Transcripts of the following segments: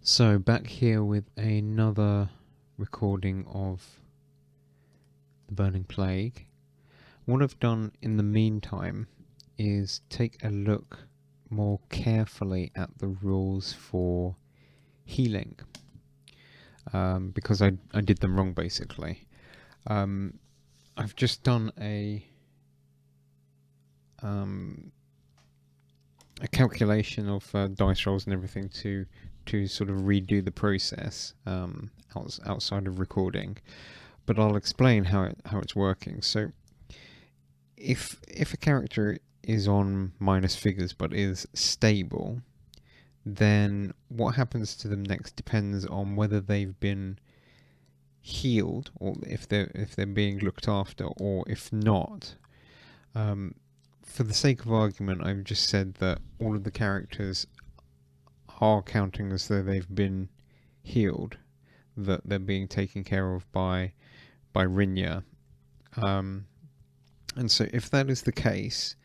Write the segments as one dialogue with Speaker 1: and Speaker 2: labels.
Speaker 1: So back here with another recording of The Burning Plague. What I've done in the meantime is take a look more carefully at the rules for healing, because I did them wrong basically. I've just done a calculation of dice rolls and everything to sort of redo the process outside of recording, but I'll explain how it's working. So if a character is on minus figures but is stable, then what happens to them next depends on whether they've been healed or if they're being looked after, or if not. For the sake of argument, I've just said that all of the characters are counting as though they've been healed, that they're being taken care of by Rinya. And so if that is the case,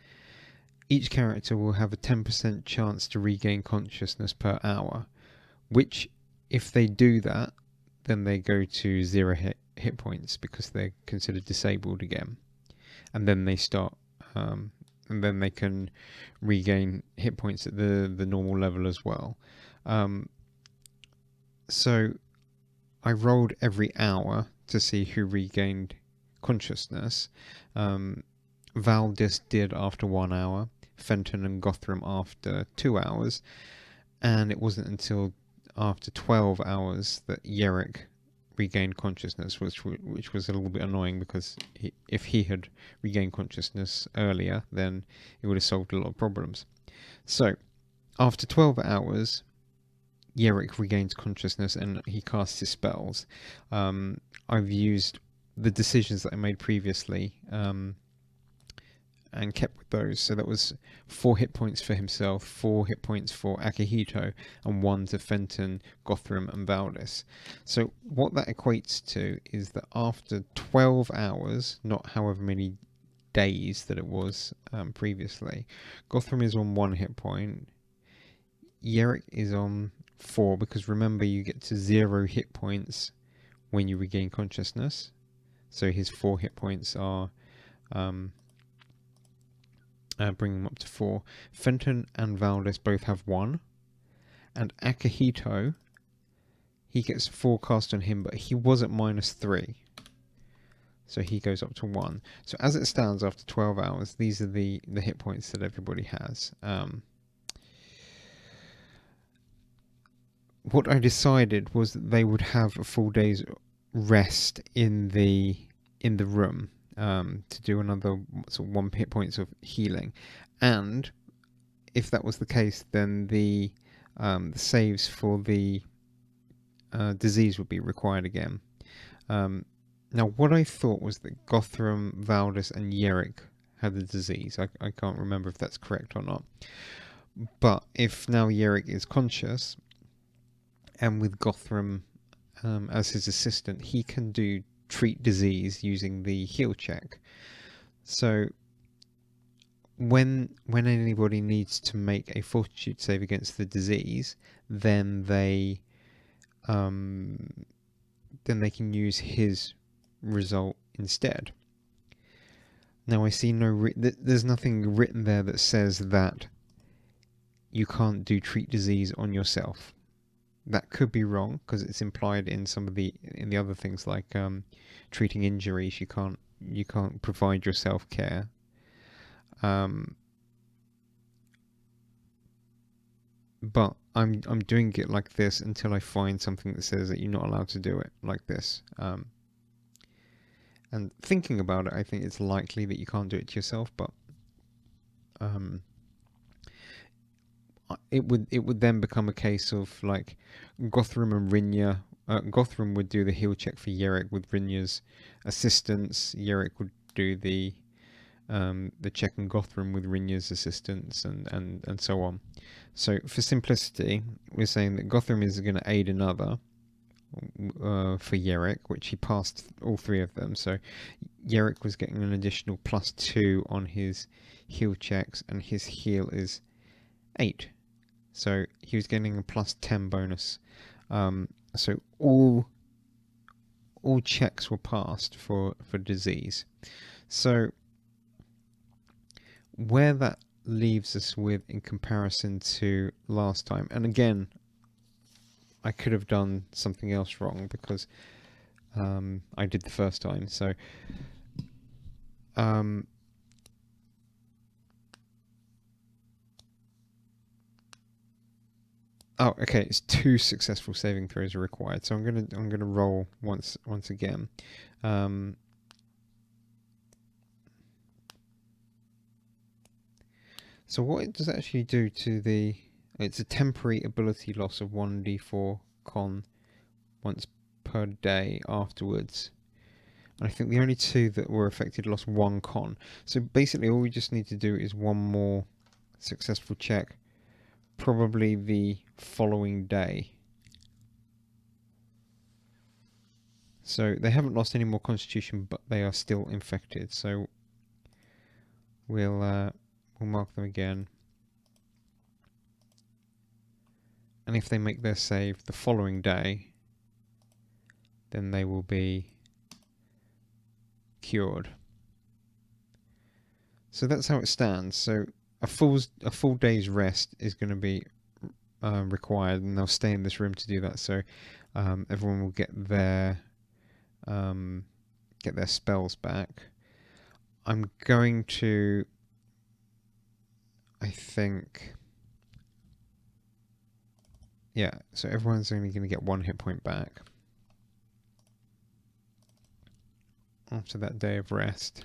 Speaker 1: each character will have a 10% chance to regain consciousness per hour, which, if they do that, then they go to 0 hit points because they're considered disabled again. And then they start, and then they can regain hit points at the normal level as well. So I rolled every hour to see who regained consciousness. Valdis did after 1 hour, Fenton and Gothram after 2 hours, and it wasn't until after 12 hours that Yerrick regained consciousness, which was a little bit annoying because if he had regained consciousness earlier, then it would have solved a lot of problems. So after 12 hours, Yerrick regains consciousness and he casts his spells. I've used the decisions that I made previously and kept with those. So that was 4 hit points for himself, 4 hit points for Akihito, and 1 to Fenton, Gothram, and Valdis. So what that equates to is that after 12 hours, not however many days that it was previously, Gothram is on 1 hit point, Yerrick is on 4, because remember you get to 0 hit points when you regain consciousness. So his 4 hit points are bringing him up to 4. Fenton and Valdis both have 1. And Akihito, he gets 4 cast on him, but he was at -3. So he goes up to 1. So as it stands after 12 hours, these are the hit points that everybody has. What I decided was that they would have a full day's rest in the room to do another sort of 1 hit points of healing, and if that was the case, then the saves for the disease would be required again. Now, what I thought was that Gothram, Valdis, and Yerrick had the disease. I can't remember if that's correct or not. But if now Yerrick is conscious, and with Gothram as his assistant, he can do treat disease using the heal check. So when anybody needs to make a fortitude save against the disease, then they can use his result instead. Now I see there's nothing written there that says that you can't do treat disease on yourself. That could be wrong because it's implied in some of the other things like treating injuries. You can't provide yourself care. But I'm doing it like this until I find something that says that you're not allowed to do it like this. And thinking about it, I think it's likely that you can't do it to yourself, but it would then become a case of like Gothram and Rinya. Gothram would do the heal check for Yerrick with Rinya's assistance. Yerrick would do the check on Gothram with Rinya's assistance, and so on. So for simplicity, we're saying that Gothram is going to aid another for Yerrick, which he passed all 3 of them. So Yerrick was getting an additional +2 on his heal checks, and his heal is 8. So he was getting a +10 bonus. So all checks were passed for disease. So where that leaves us with in comparison to last time, and again, I could have done something else wrong because I did the first time. So oh, okay. It's 2 successful saving throws are required. So I'm gonna roll once again. So what it does actually do to the... It's a temporary ability loss of 1d4 con once per day afterwards. And I think the only 2 that were affected lost 1 con. So basically all we just need to do is 1 more successful check, probably the following day. So they haven't lost any more constitution, but they are still infected. So we'll mark them again. And if they make their save the following day, then they will be cured. So that's how it stands. So a full day's rest is going to be required, and they'll stay in this room to do that. So everyone will get their spells back. I'm going to, I think, yeah. So everyone's only going to get 1 hit point back after that day of rest.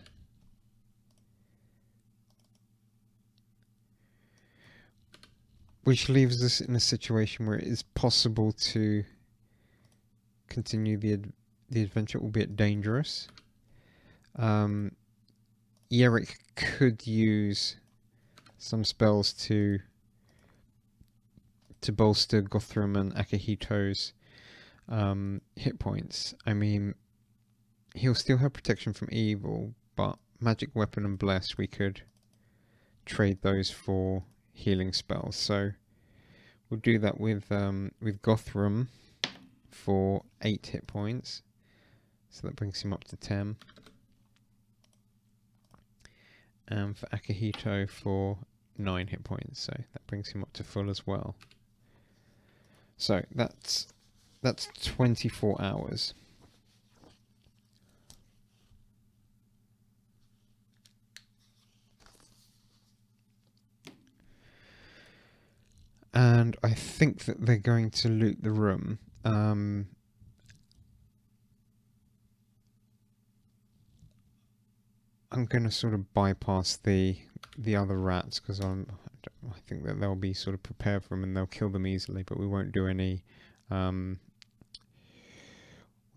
Speaker 1: Which leaves us in a situation where it is possible to continue the adventure, albeit dangerous. Yerrick could use some spells to bolster Gothram and Akihito's hit points. I mean, he'll still have protection from evil, but Magic Weapon and Bless, we could trade those for healing spells. So we'll do that with Gothram for 8 hit points. So that brings him up to 10. And for Akihito for 9 hit points. So that brings him up to full as well. So that's 24 hours. And I think that they're going to loot the room. I'm going to sort of bypass the other rats because I think that they'll be sort of prepared for them and they'll kill them easily. But we won't do any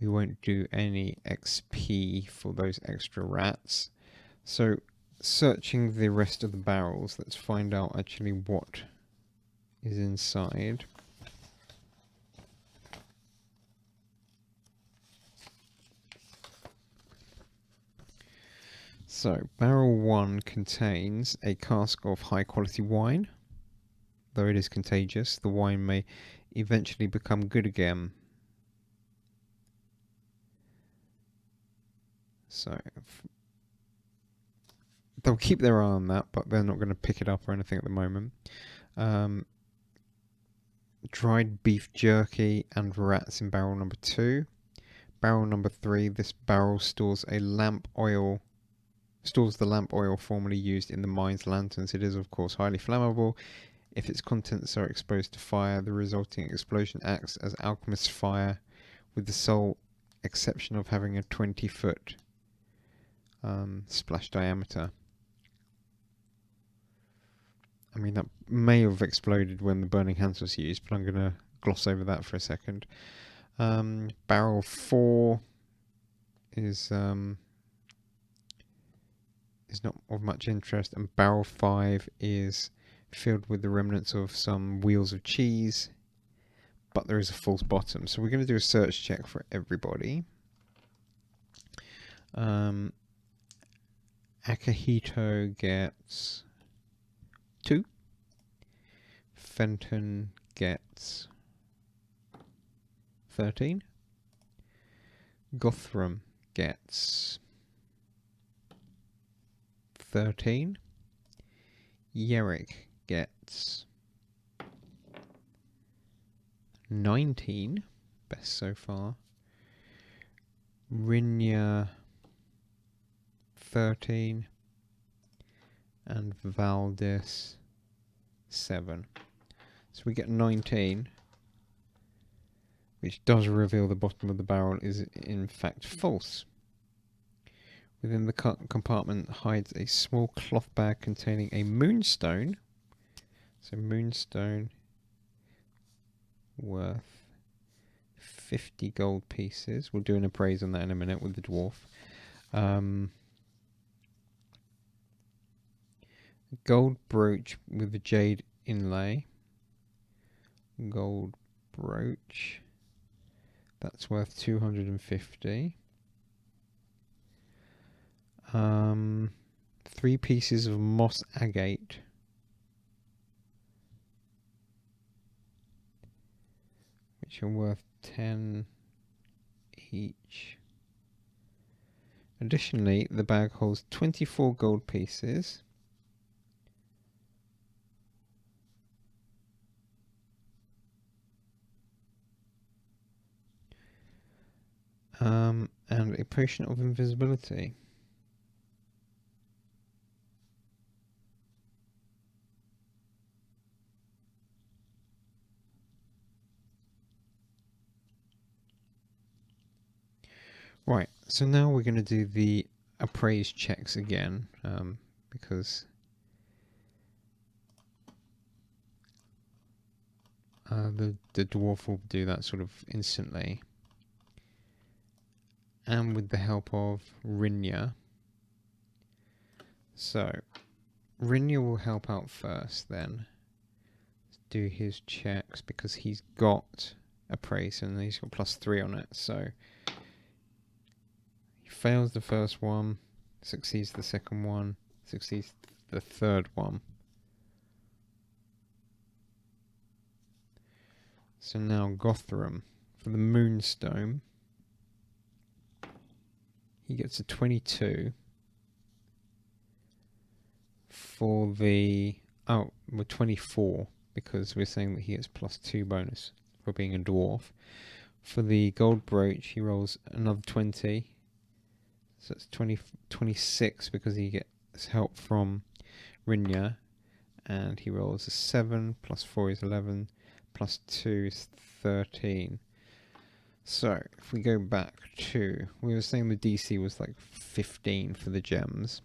Speaker 1: XP for those extra rats. So searching the rest of the barrels, let's find out actually what is inside. So barrel 1 contains a cask of high quality wine. Though it is contagious, the wine may eventually become good again. So they'll keep their eye on that, but they're not going to pick it up or anything at the moment. Dried beef jerky and rats in barrel number 2. Barrel number 3, this barrel stores the lamp oil formerly used in the mine's lanterns. It is of course highly flammable. If its contents are exposed to fire, the resulting explosion acts as alchemist's fire, with the sole exception of having a 20-foot splash diameter. I mean, that may have exploded when the burning hands was used, but I'm going to gloss over that for a second. Barrel 4 is not of much interest, and barrel 5 is filled with the remnants of some wheels of cheese, but there is a false bottom. So we're going to do a search check for everybody. Akihito gets 2. Fenton gets 13. Gothram gets 13. Yerrick gets 19. Best so far. Rhynja 13. And Valdis 7. So we get 19. Which does reveal the bottom of the barrel is in fact false. Within the compartment hides a small cloth bag containing a moonstone. So moonstone worth 50 gold pieces. We'll do an appraise on that in a minute with the dwarf. Gold brooch with the jade inlay. Gold brooch. That's worth 250. 3 pieces of moss agate. Which are worth 10 each. Additionally, the bag holds 24 gold pieces. And a potion of invisibility. Right, so now we're going to do the appraise checks again, because the dwarf will do that sort of instantly. And with the help of Rhynja. So, Rhynja will help out first then. Do his checks because he's got appraise and he's got +3 on it. So, he fails the first one, succeeds the second one, succeeds the third one. So now Gothram for the Moonstone. He gets a 22 for the... Oh, we're 24 because we're saying that he gets +2 bonus for being a dwarf. For the gold brooch, he rolls another 20. So it's 26 because he gets help from Rhynja. And he rolls a 7, +4 is 11, +2 is 13. So, if we go back to... We were saying the DC was like 15 for the gems.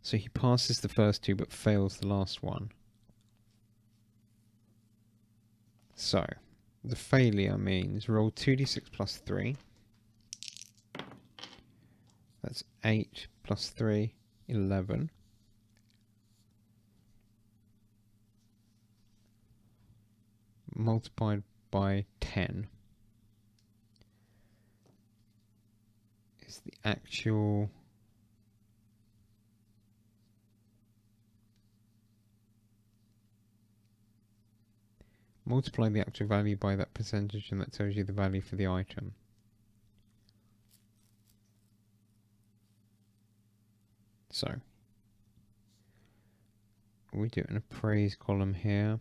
Speaker 1: So he passes the first 2 but fails the last one. So, the failure means roll 2d6 +3. That's 8 +3, 11. Multiplied by 10 is the actual multiply the actual value by that percentage and that tells you the value for the item. So we do an appraise column here.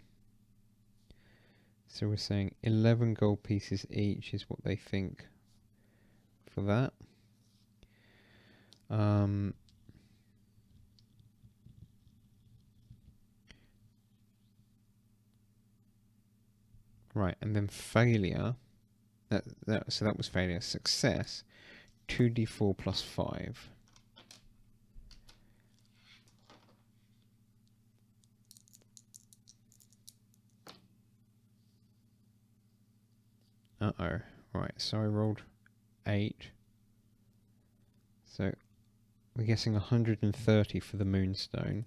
Speaker 1: So we're saying 11 gold pieces each is what they think for that. Right, and then failure. So that was failure. Success, 2d4 +5. Uh-oh. Right, so I rolled 8. So we're guessing 130 for the Moonstone.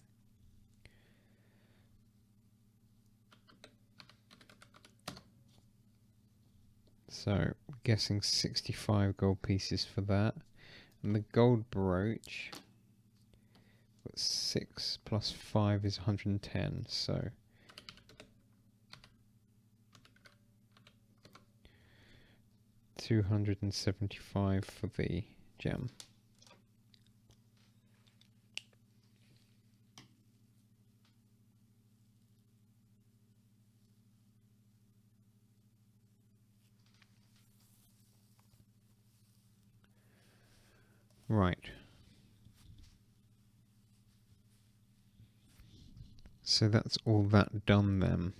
Speaker 1: So we're guessing 65 gold pieces for that. And the gold brooch, 6 + 5 is 110. So 275 for the gem. Right. So that's all that done then.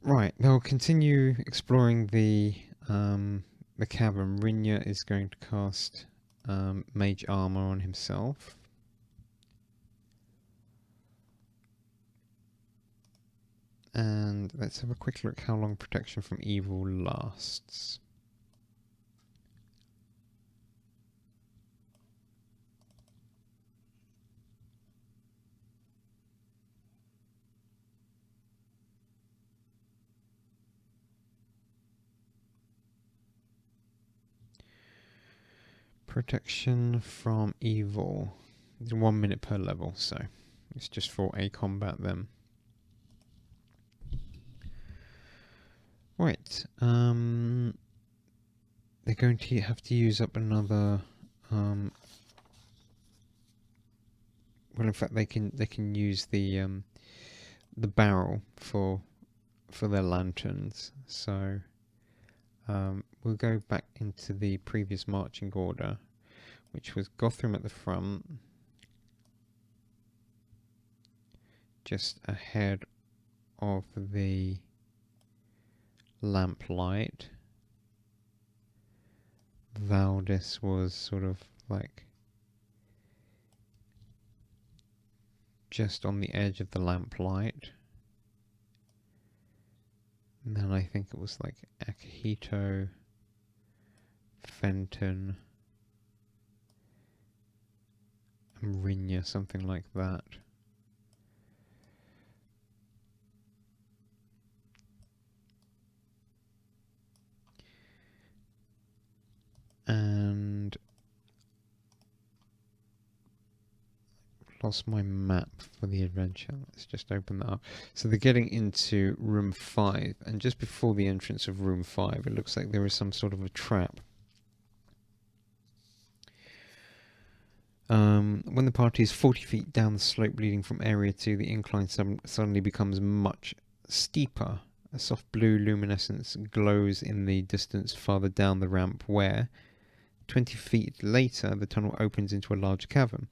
Speaker 1: Right, they'll continue exploring the cavern. Rinya is going to cast Mage Armor on himself. And let's have a quick look how long protection from evil lasts. Protection from evil. It's 1 minute per level, so it's just for a combat then. Right. They're going to have to use up another. Well, in fact, they can use the barrel for their lanterns. So we'll go back into the previous marching order, which was Gothram at the front, just ahead of the lamplight. Valdis was sort of like just on the edge of the lamplight. And then I think it was like Akihito, Fenton, and Rinya, something like that. And lost my map for the adventure. Let's just open that up. So they're getting into room 5, and just before the entrance of room 5, it looks like there is some sort of a trap. When the party is 40 feet down the slope leading from area 2, the incline suddenly becomes much steeper. A soft blue luminescence glows in the distance farther down the ramp where, 20 feet later, the tunnel opens into a large cavern.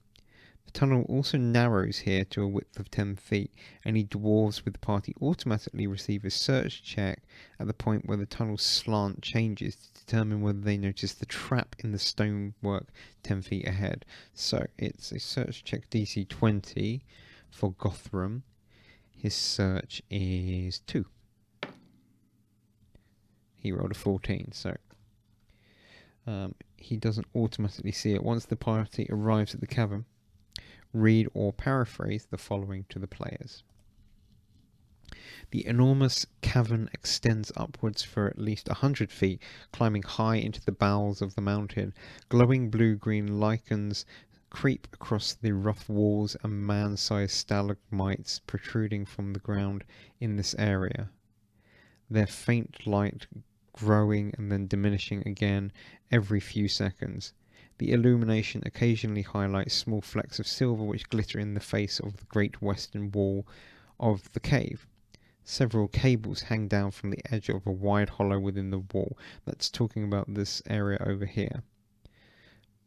Speaker 1: The tunnel also narrows here to a width of 10 feet. Any dwarves with the party automatically receive a search check at the point where the tunnel's slant changes to determine whether they notice the trap in the stonework 10 feet ahead. So it's a search check DC 20 for Gothram. His search is 2. He rolled a 14, so he doesn't automatically see it. Once the party arrives at the cavern, read or paraphrase the following to the players. The enormous cavern extends upwards for at least 100 feet, climbing high into the bowels of the mountain. Glowing blue-green lichens creep across the rough walls and man-sized stalagmites protruding from the ground in this area. Their faint light growing and then diminishing again every few seconds. The illumination occasionally highlights small flecks of silver which glitter in the face of the great western wall of the cave. Several cables hang down from the edge of a wide hollow within the wall. That's talking about this area over here.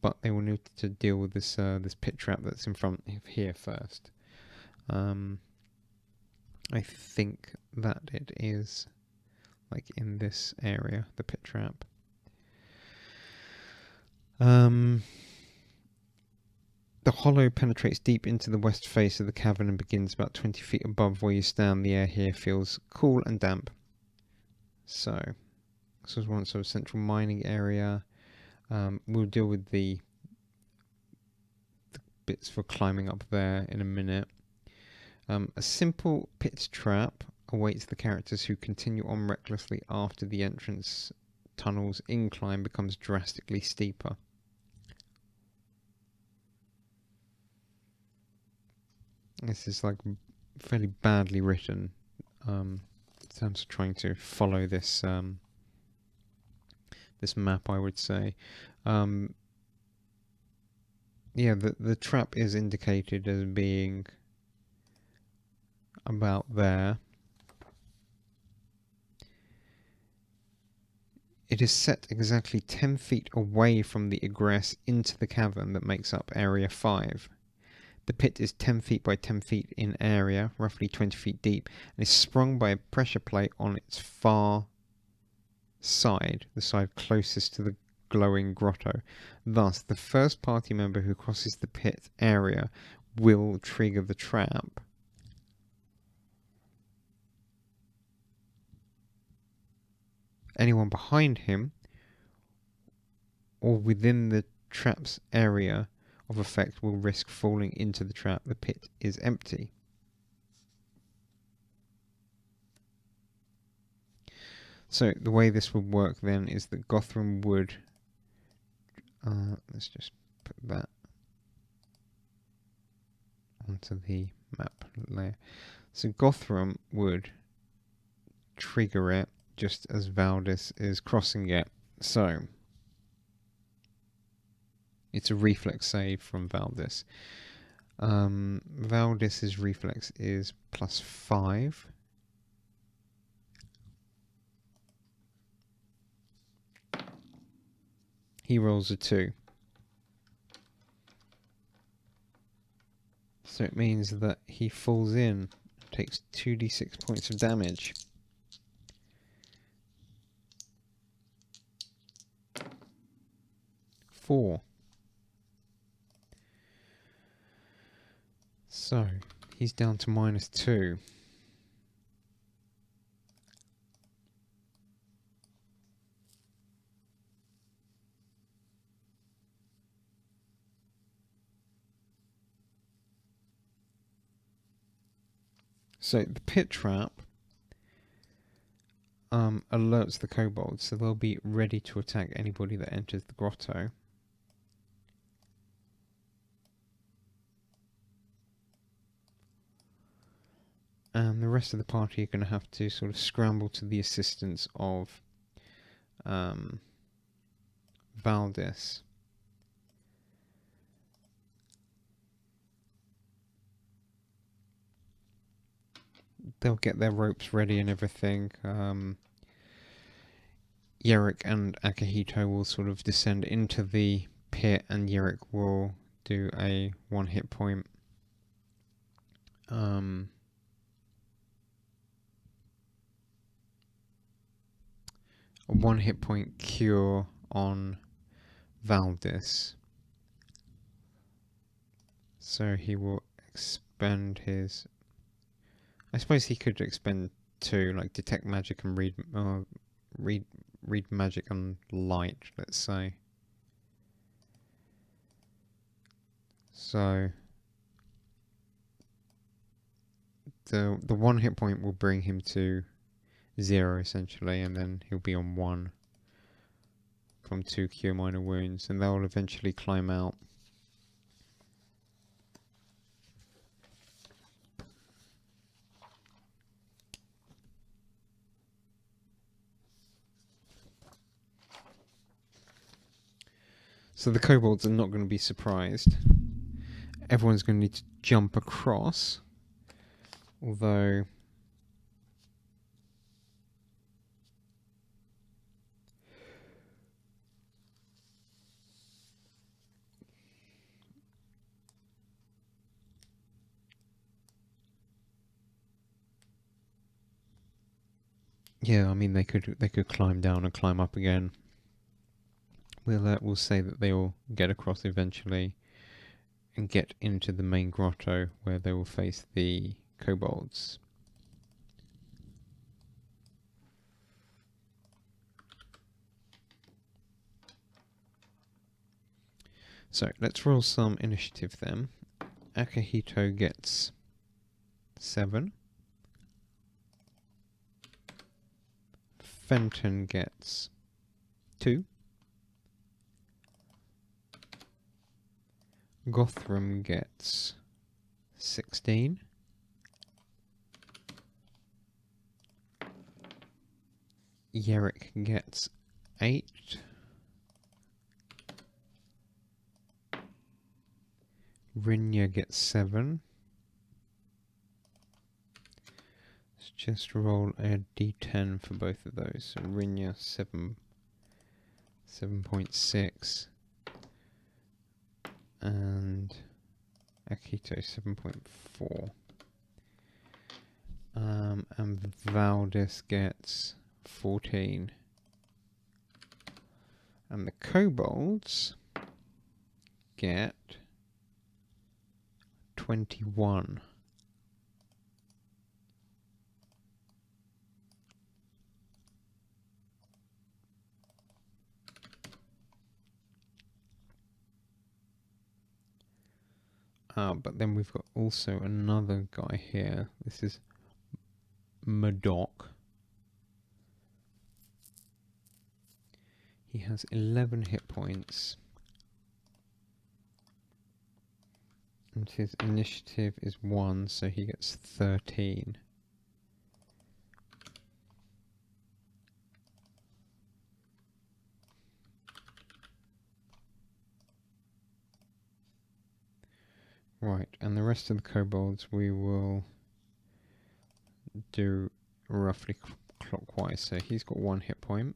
Speaker 1: But they will need to deal with this this pit trap that's in front of here first. I think that it is like in this area, the pit trap. The hollow penetrates deep into the west face of the cavern and begins about 20 feet above where you stand. The air here feels cool and damp. So, this was once a central mining area. We'll deal with the bits for climbing up there in a minute. A simple pit trap awaits the characters who continue on recklessly after the entrance tunnel's incline becomes drastically steeper. This is like fairly badly written in terms of trying to follow this this map, I would say. Yeah, the trap is indicated as being about there. It is set exactly 10 feet away from the egress into the cavern that makes up Area 5. The pit is 10 feet by 10 feet in area, roughly 20 feet deep, and is sprung by a pressure plate on its far side, the side closest to the glowing grotto. Thus, the first party member who crosses the pit area will trigger the trap. Anyone behind him or within the trap's area of effect will risk falling into the trap. The pit is empty. So the way this would work then is that Gothram would let's just put that onto the map layer. So Gothram would trigger it just as Valdis is crossing it. So it's a reflex save from Valdis. Valdis's reflex is +5. He rolls a 2. So it means that he falls in, takes 2d6 points of damage. Four. So he's down to -2. So the pit trap alerts the kobolds, so they'll be ready to attack anybody that enters the grotto. And the rest of the party are going to have to sort of scramble to the assistance of Valdis. They'll get their ropes ready and everything. Yerrick and Akihito will sort of descend into the pit, and Yerrick will do a 1 hit point. A 1 hit point cure on Valdis. So he will expend his... I suppose he could expend 2, like detect magic and read magic and light, let's say. So the 1 hit point will bring him to 0 essentially, and then he'll be on 1 from 2 cure minor wounds, and they'll eventually climb out. So the kobolds are not going to be surprised. Everyone's going to need to jump across, although yeah, I mean they could climb down and climb up again. We'll say that they will get across eventually and get into the main grotto where they will face the kobolds. So let's roll some initiative then. Akihito gets 7. Fenton gets 2. Gothram gets 16. Yerrick gets 8. Rhynja gets 7. Let's just roll a d10 for both of those. So Rhynja 7.6 and Akito 7.4. And Valdis gets 14. And the kobolds get 21. But then we've got also another guy here. This is Madoc. He has 11 hit points. And his initiative is 1, so he gets 13. Right, and the rest of the kobolds we will do roughly clockwise. So he's got 1 hit point.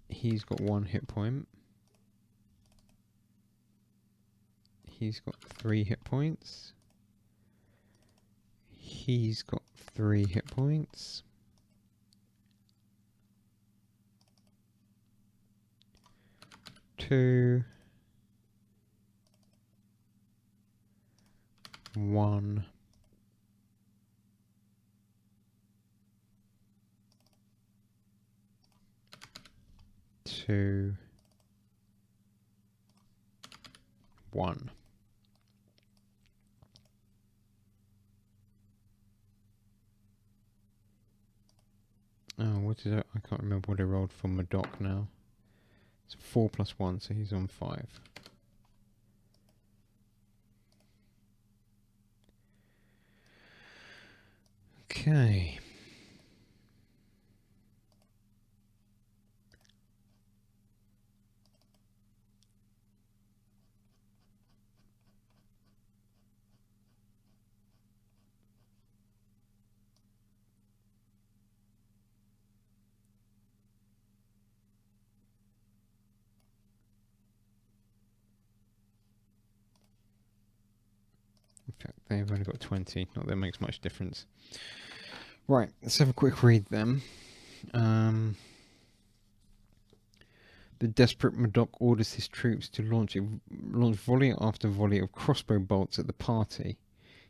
Speaker 1: He's got 1 hit point. He's got 3 hit points. He's got 3 hit points. Two. 1. 2. 1. Oh, what did I can't remember what I rolled for Madoc now. It's 4 plus 1, so he's on 5. Okay. In fact, they've only got 20. Not that it makes much difference. Right, let's have a quick read then. The desperate Madoc orders his troops to launch volley after volley of crossbow bolts at the party.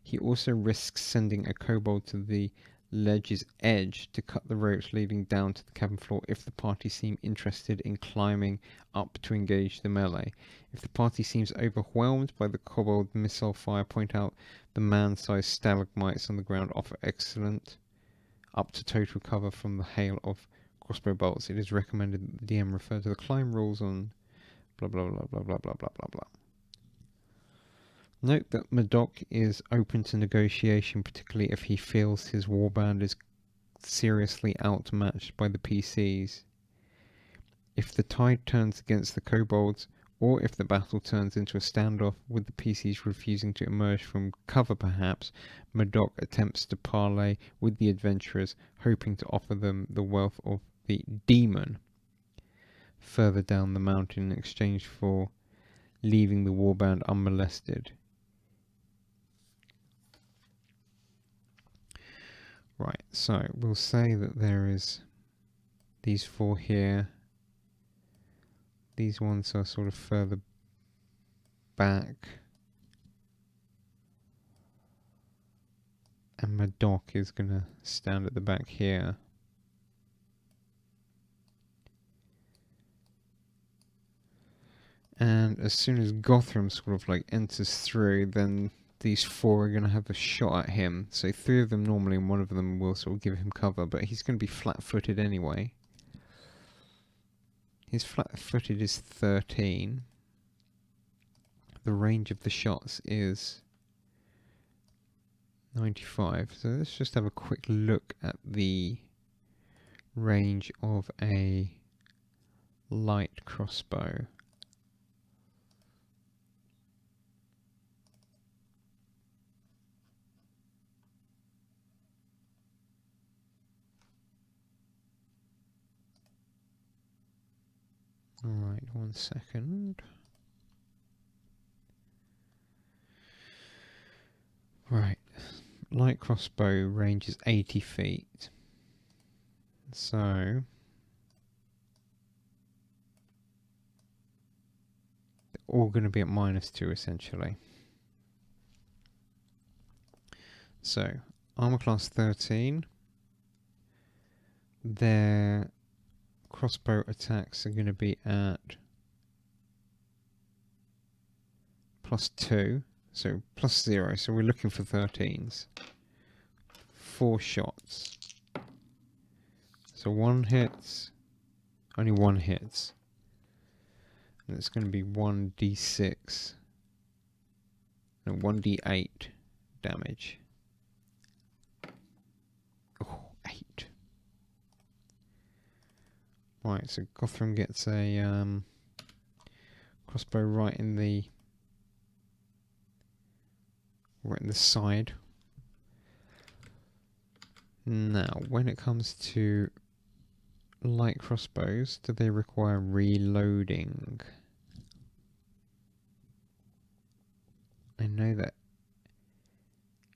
Speaker 1: He also risks sending a kobold to the ledge's edge to cut the ropes leading down to the cabin floor if the party seem interested in climbing up to engage the melee. If the party seems overwhelmed by the kobold missile fire, point out the man-sized stalagmites on the ground offer excellent up to total cover from the hail of crossbow bolts. It is recommended that the DM refer to the climb rules on blah blah blah blah blah blah blah blah blah. Note that Madoc is open to negotiation, particularly if he feels his warband is seriously outmatched by the PCs. If the tide turns against the kobolds, or if the battle turns into a standoff with the PCs refusing to emerge from cover perhaps, Madoc attempts to parley with the adventurers, hoping to offer them the wealth of the demon further down the mountain in exchange for leaving the warband unmolested. Right, so we'll say that there is these 4 here. These ones are sort of further back. And Madoc is going to stand at the back here. And as soon as Gothram sort of like enters through, then these four are going to have a shot at him. So 3 of them normally, and 1 of them will sort of give him cover, but he's going to be flat-footed anyway. His flat-footed is 13. The range of the shots is 95. So let's just have a quick look at the range of a light crossbow. Alright, 1 second. Right, light crossbow range is 80 feet. So they're all going to be at -2 essentially. So armor class 13. Their crossbow attacks are going to be at +2, so +0, so we're looking for 13s. 4 shots. So 1 hits, only 1 hits. And it's going to be 1d6, no, 1d8 damage. Oh, 8. Right, so Gothram gets a crossbow right in the side. Now, when it comes to light crossbows, do they require reloading? I know that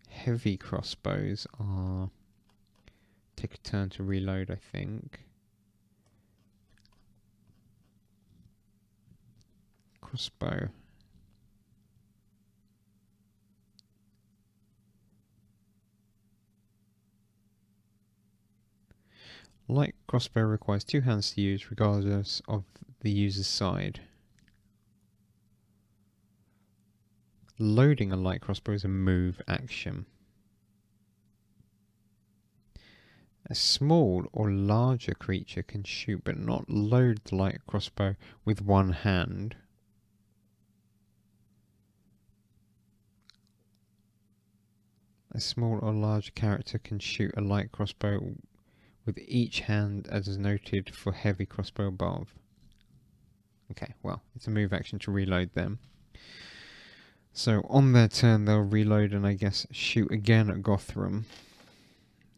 Speaker 1: heavy crossbows take a turn to reload, I think. Crossbow. Light crossbow requires 2 hands to use regardless of the user's side. Loading a light crossbow is a move action. A small or larger creature can shoot but not load the light crossbow with 1 hand. A small or large character can shoot a light crossbow with each hand as is noted for heavy crossbow above. Okay, well, it's a move action to reload them. So on their turn they'll reload and I guess shoot again at Gothram,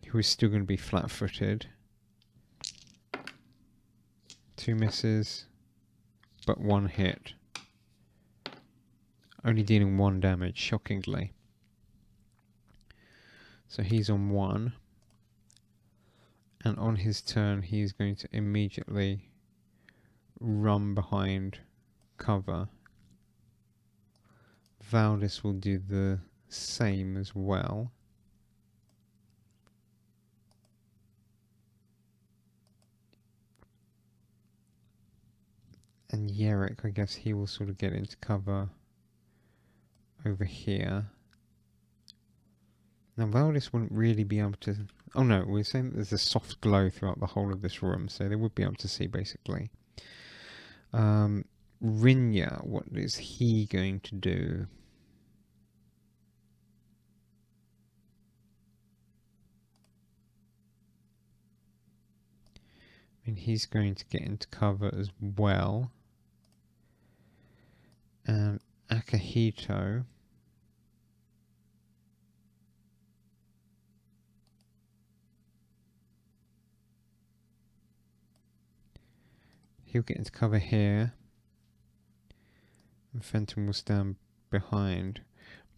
Speaker 1: who is still going to be flat-footed. 2 misses, but 1 hit. Only dealing 1 damage, shockingly. So he's on 1. And on his turn, he's going to immediately run behind cover. Valdis will do the same as well. And Yerrick, I guess he will sort of get into cover over here. Now Valdis wouldn't really be able to... Oh no, we're saying that there's a soft glow throughout the whole of this room, so they would be able to see basically. Rinya, what is he going to do? I mean, he's going to get into cover as well. And Akihito... he'll get into cover here. And Fenton will stand behind.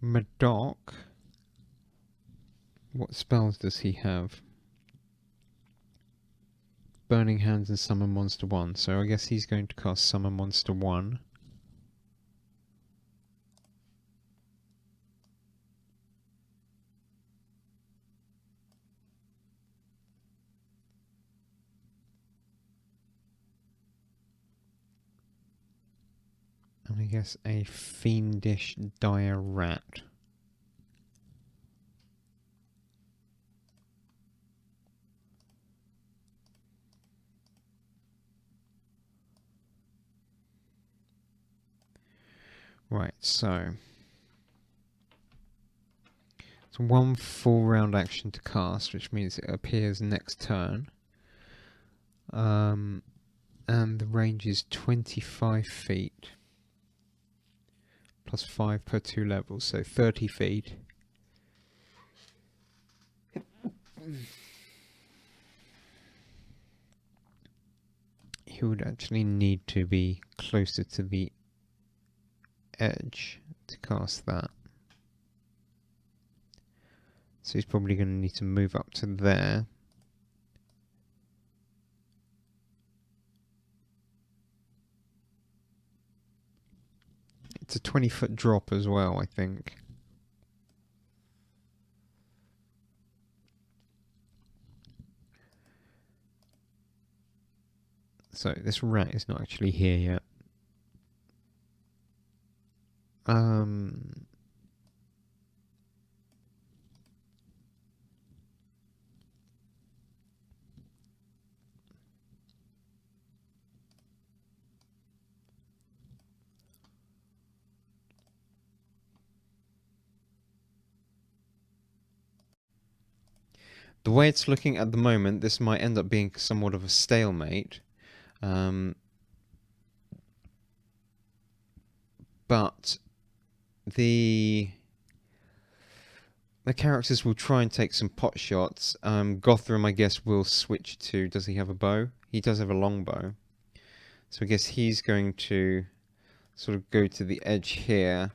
Speaker 1: Madoc, what spells does he have? Burning Hands and Summon Monster 1. So I guess he's going to cast Summon Monster 1. And I guess a Fiendish Dire Rat. Right, so it's one full round action to cast, which means it appears next turn. And the range is 25 feet. Plus 5 per 2 levels, so 30 feet. He would actually need to be closer to the edge to cast that. So he's probably going to need to move up to there. It's a 20-foot drop as well, I think. So this rat is not actually here yet. The way it's looking at the moment, this might end up being somewhat of a stalemate. But the characters will try and take some pot shots. Gothram, I guess, will switch to... Does he have a bow? He does have a long bow. So I guess he's going to sort of go to the edge here.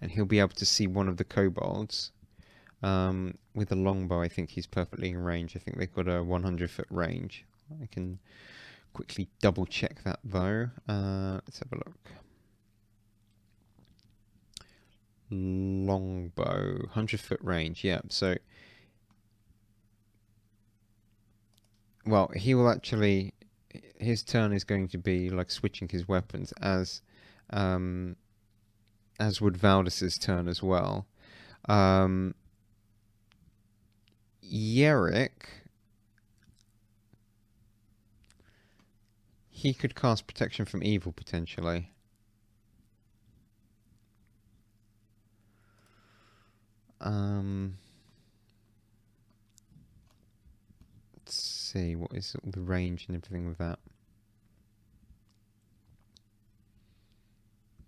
Speaker 1: And he'll be able to see one of the kobolds. With a longbow, I think he's perfectly in range. I think they've got a 100-foot range. I can quickly double check that though. Let's have a look. Longbow, 100-foot range. Yeah. So, well, he will actually. His turn is going to be like switching his weapons as would Valdis's turn as well. Yerrick, he could cast Protection from Evil potentially. Let's see, what is the range and everything with that?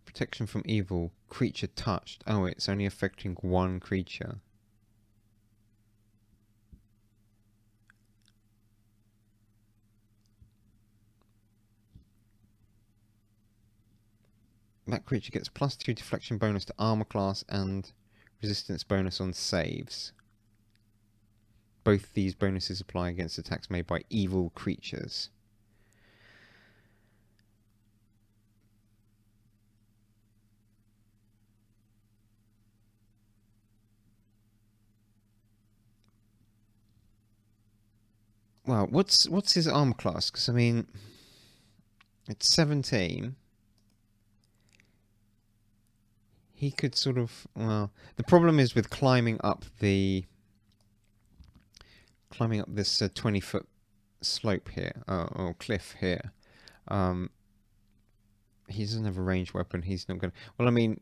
Speaker 1: Protection from Evil, creature touched. Oh, it's only affecting one creature. That creature gets +2 deflection bonus to armor class and resistance bonus on saves. Both these bonuses apply against attacks made by evil creatures. Well, what's his armor class? Because I mean, it's 17. He could sort of, well, the problem is with climbing up this 20-foot slope here, or cliff here. He doesn't have a ranged weapon. He's not going to... Well, I mean...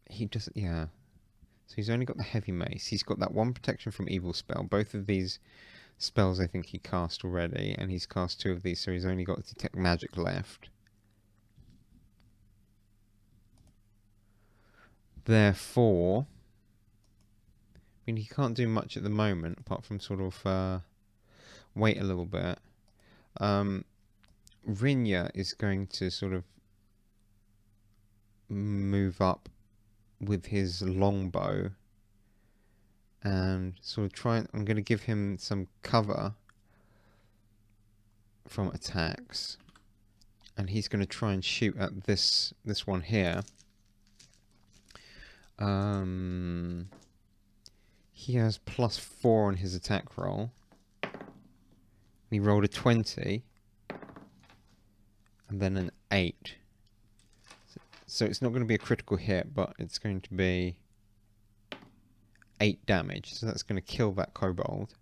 Speaker 1: He doesn't... Yeah. So he's only got the heavy mace. He's got that one protection from evil spell. Both of these spells I think he cast already. And he's cast 2 of these, so he's only got detect magic left. Therefore... I mean, he can't do much at the moment, apart from sort of wait a little bit. Rinya is going to sort of move up with his longbow and sort of try and... I'm going to give him some cover from attacks. And he's going to try and shoot at this one here. He has +4 on his attack roll. He rolled a 20. And then an 8. So it's not going to be a critical hit, but it's going to be 8 damage. So that's going to kill that kobold.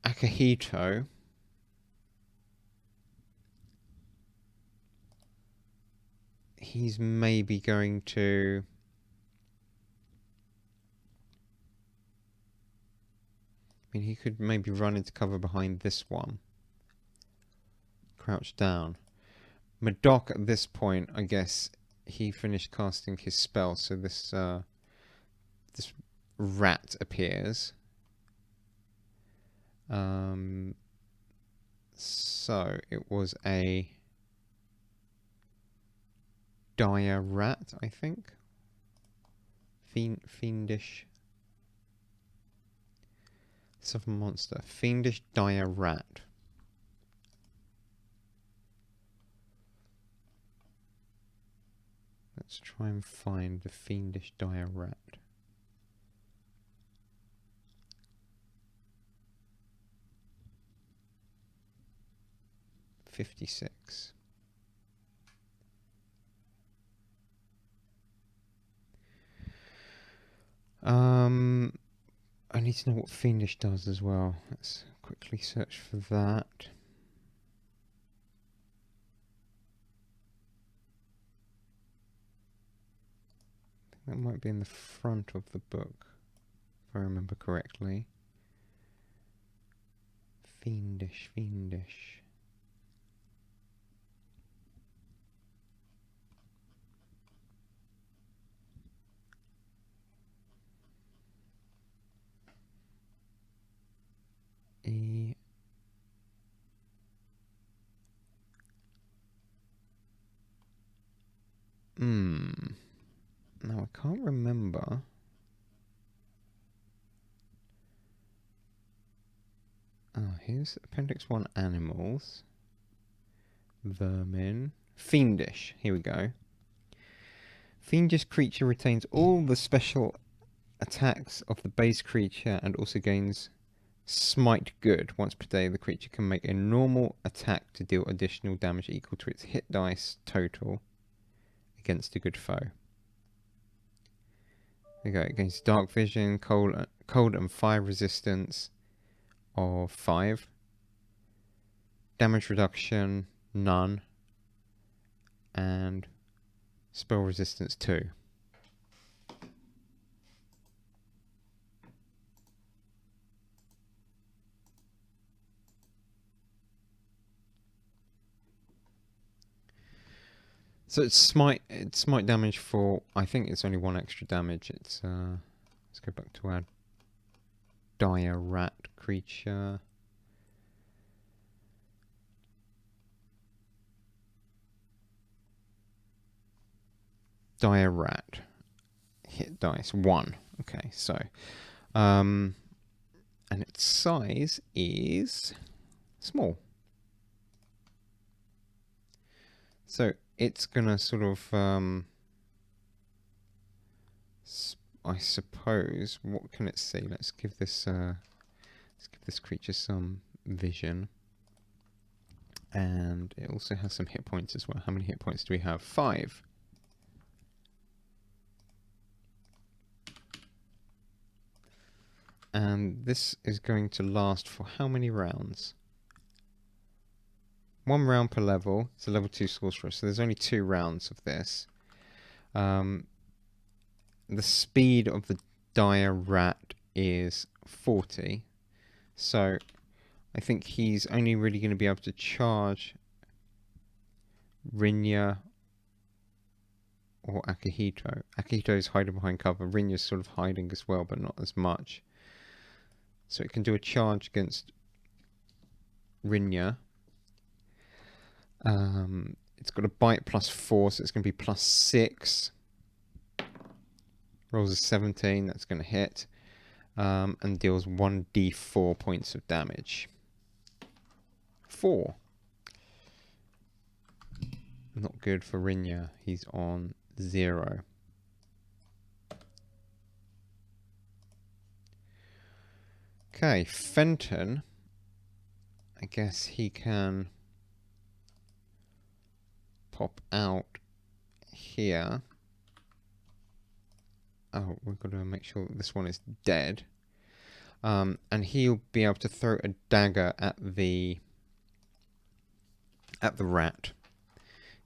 Speaker 1: Akihito. He's maybe going to... I mean, he could maybe run into cover behind this one. Crouch down. Madoc at this point, I guess, he finished casting his spell, so this this rat appears. So it was a dire rat, I think. Fiendish. Southern monster. Fiendish dire rat. Let's try and find the fiendish dire rat. $56. I need to know what fiendish does as well. Let's quickly search for that. I think that might be in the front of the book, if I remember correctly. Fiendish. Now I can't remember. Here's Appendix 1 animals. Vermin. Fiendish. Here we go. Fiendish creature retains all the special attacks of the base creature and also gains Smite Good. Once per day, the creature can make a normal attack to deal additional damage equal to its hit dice total against a good foe. There you go. It gains Dark Vision, Cold and Fire resistance of 5. Damage reduction, none. And spell resistance 2. So it's smite damage for, I think it's only 1 extra damage. It's let's go back to our dire rat creature. Dire rat. Hit dice 1. Okay, so and its size is small. So it's gonna sort of I suppose, what can it see? Let's give this creature some vision. And it also has some hit points as well. How many hit points do we have? 5. And this is going to last for how many rounds? 1 round per level. It's a level 2 sorcerer, so there's only 2 rounds of this. The speed of the dire rat is 40. So I think he's only really going to be able to charge Rinya or Akihito. Akihito's hiding behind cover. Rinya's sort of hiding as well, but not as much. So it can do a charge against Rinya. It's got a bite plus 4, so it's going to be plus 6. Rolls a 17, that's going to hit. And deals 1d4 points of damage. 4. Not good for Rinya. He's on 0. Okay, Fenton. I guess he can pop out here. Oh, we've got to make sure that this one is dead. And he'll be able to throw a dagger at the rat.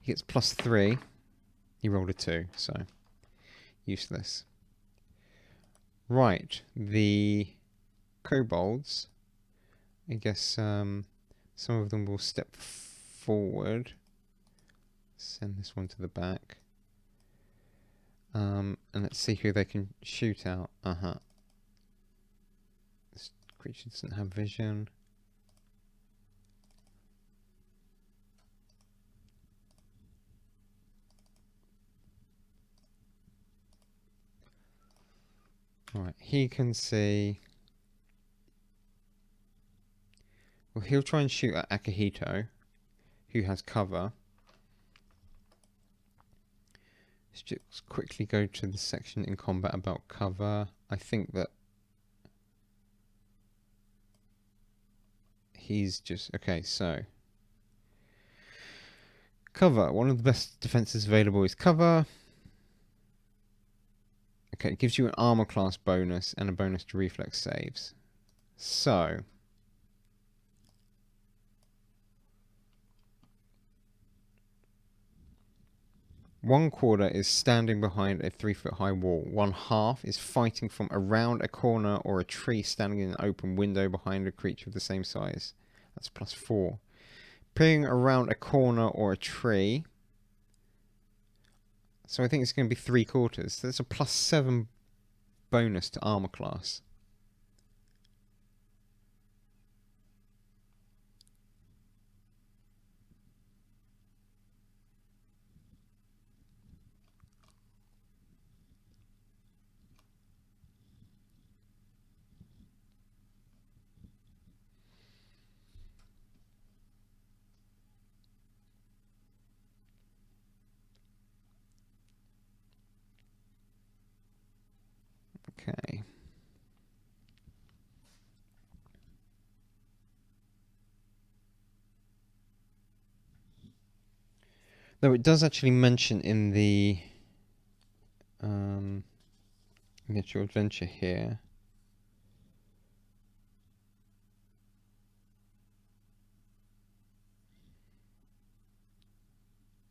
Speaker 1: He gets +3. He rolled a 2, so useless. Right, the kobolds. I guess some of them will step forward. Send this one to the back. And let's see who they can shoot out. This creature doesn't have vision. Alright, he can see... Well, he'll try and shoot at Akihito, who has cover. Let's just quickly go to the section in combat about cover. I think that he's just... Okay, so... Cover. One of the best defenses available is cover. Okay, it gives you an armor class bonus and a bonus to reflex saves. So... One quarter is standing behind a 3-foot high wall. One half is fighting from around a corner or a tree standing in an open window behind a creature of the same size. That's +4. Peering around a corner or a tree. So I think it's going to be 3/4. So that's a +7 bonus to armor class. Okay. Though it does actually mention in the Get Your Adventure here.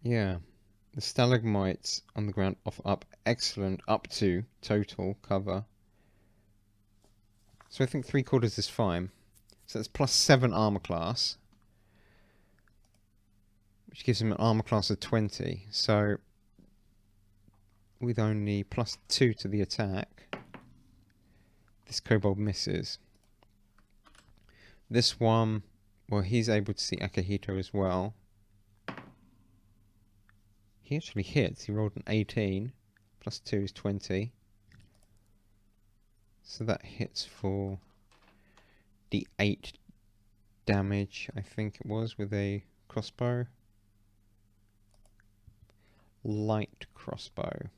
Speaker 1: Yeah. The stalagmites on the ground offer up excellent up to total cover. So I think 3/4 is fine. So that's +7 armor class, which gives him an armor class of 20. So with only +2 to the attack, this kobold misses. This one, well, he's able to see Akihito as well. He actually hits. He rolled an 18. +2 is 20. So that hits for the 8 damage, I think it was, with a crossbow. Light crossbow.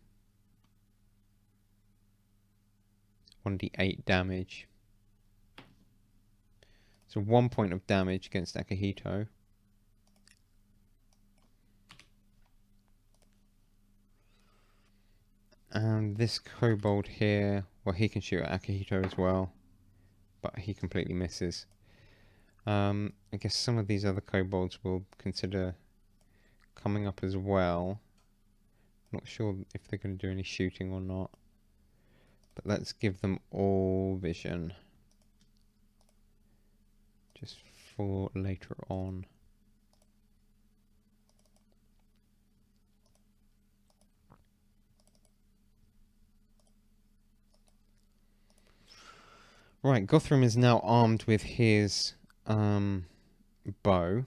Speaker 1: 1d8 damage. So 1 point of damage against Akihito. And this kobold here, well, he can shoot at Akihito as well, but he completely misses. I guess some of these other kobolds will consider coming up as well. Not sure if they're going to do any shooting or not, but let's give them all vision, just for later on. Right, Gothram is now armed with his bow.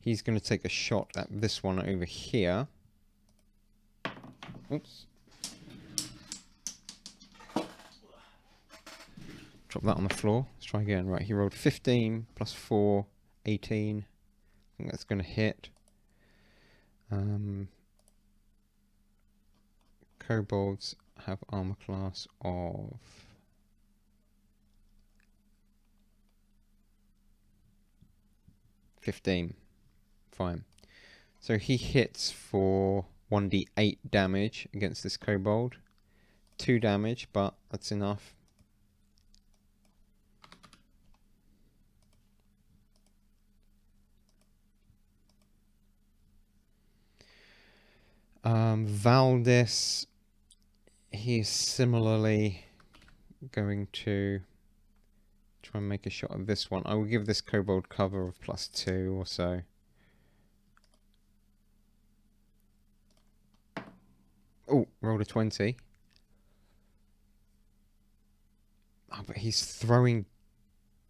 Speaker 1: He's going to take a shot at this one over here. Oops. Drop that on the floor. Let's try again. Right, he rolled 15 +4, 18. I think that's going to hit. Kobolds have armor class of 15. Fine. So he hits for 1d8 damage against this kobold. 2 damage, but that's enough. Valdis, he is similarly going to try and make a shot at this one. I will give this kobold cover of +2 or so. Oh, rolled a 20. Oh, but he's throwing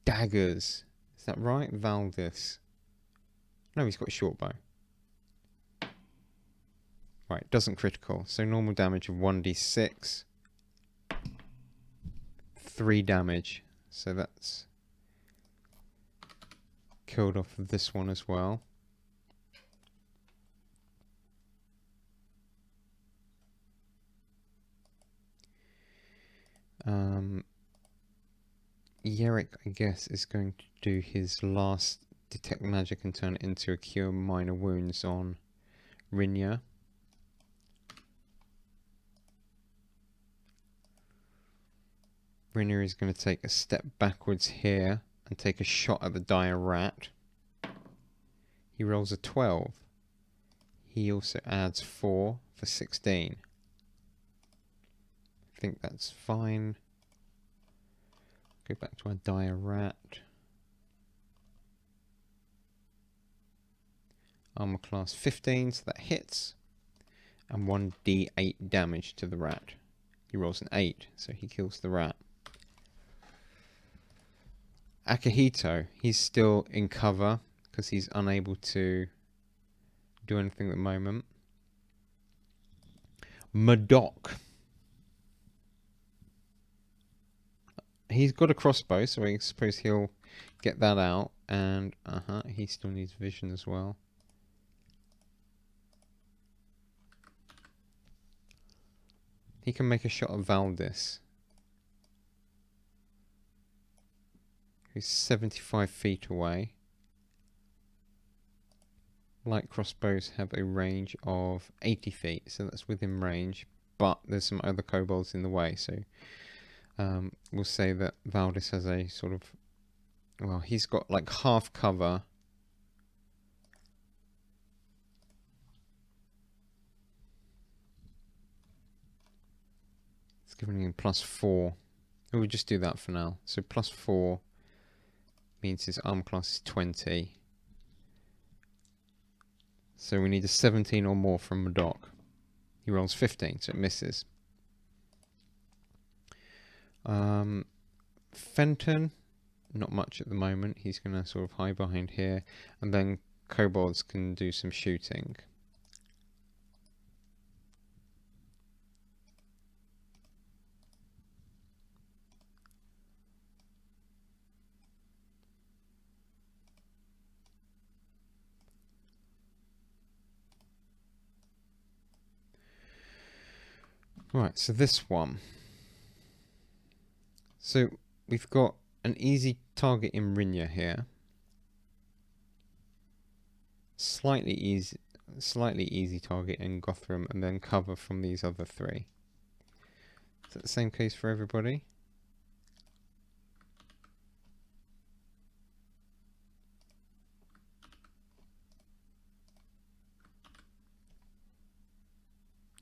Speaker 1: daggers. Is that right? Valdis. No, he's got a short bow. Right, doesn't critical. So normal damage of 1d6. 3 damage. So that's killed off this one as well. Yerrick, I guess, is going to do his last detect magic and turn it into a cure minor wounds on Rinja. Rinja is going to take a step backwards here and take a shot at the dire rat. He rolls a 12. He also adds 4 for 16. I think that's fine. Go back to our dire rat. Armor class 15, so that hits. And 1d8 damage to the rat. He rolls an 8, so he kills the rat. Akihito, he's still in cover because he's unable to do anything at the moment. Madoc. He's got a crossbow, so I suppose he'll get that out. And, he still needs vision as well. He can make a shot at Valdis, who's 75 feet away. Light crossbows have a range of 80 feet, so that's within range. But there's some other kobolds in the way, so we'll say that Valdis has a sort of... Well, he's got like half cover. It's giving him +4. We'll just do that for now. So +4 means his armor class is 20. So we need a 17 or more from Madoc. He rolls 15, so it misses. Fenton, not much at the moment. He's going to sort of hide behind here. And then kobolds can do some shooting. Right, so this one. So we've got an easy target in Rinja here. Slightly easy target in Gothram, and then cover from these other 3. Is that the same case for everybody?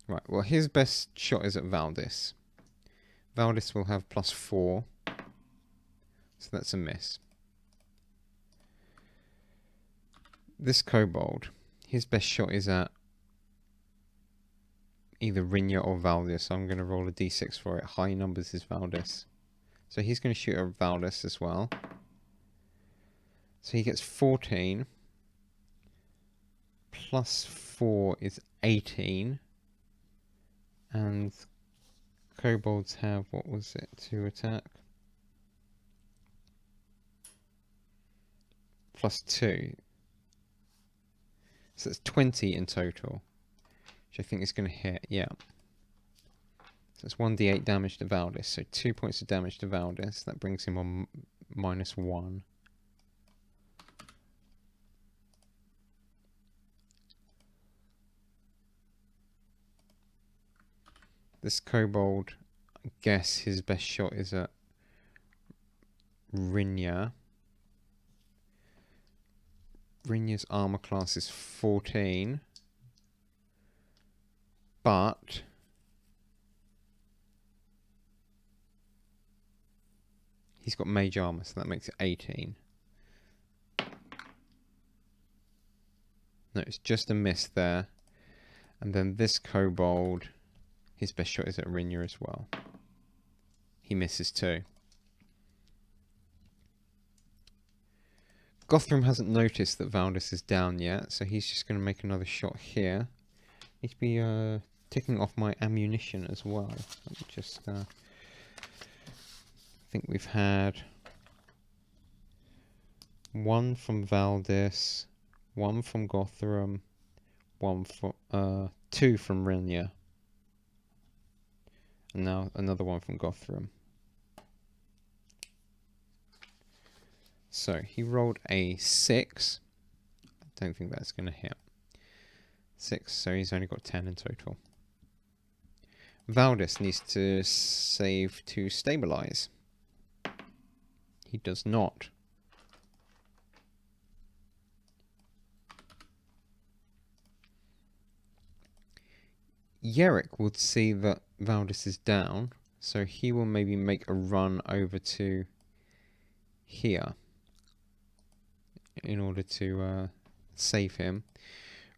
Speaker 1: Right, well his best shot is at Valdis. Valdis will have +4. So that's a miss. This kobold, his best shot is at either Rinja or Valdis. So I'm going to roll a d6 for it. High numbers is Valdis. So he's going to shoot at Valdis as well. So he gets 14. +4 is 18. And kobolds have, what was it, to attack? +2. So it's 20 in total, which I think is going to hit, yeah. So it's 1d8 damage to Valdis, so 2 points of damage to Valdis. That brings him on -1. This kobold, I guess his best shot is at Rinja. Rinja's armor class is 14. But he's got mage armor, so that makes it 18. No, it's just a miss there. And then this kobold, his best shot is at Rinya as well. He misses too. Gothram hasn't noticed that Valdis is down yet, so he's just going to make another shot here. Need to be ticking off my ammunition as well. Let me just I think we've had one from Valdis, one from Gothram, two from Rinya, and now another one from Gothram. So he rolled a 6. I don't think that's going to hit. 6, so he's only got 10 in total. Valdis needs to save to stabilize. He does not. Yerrick would see that Valdis is down, so he will maybe make a run over to here in order to save him.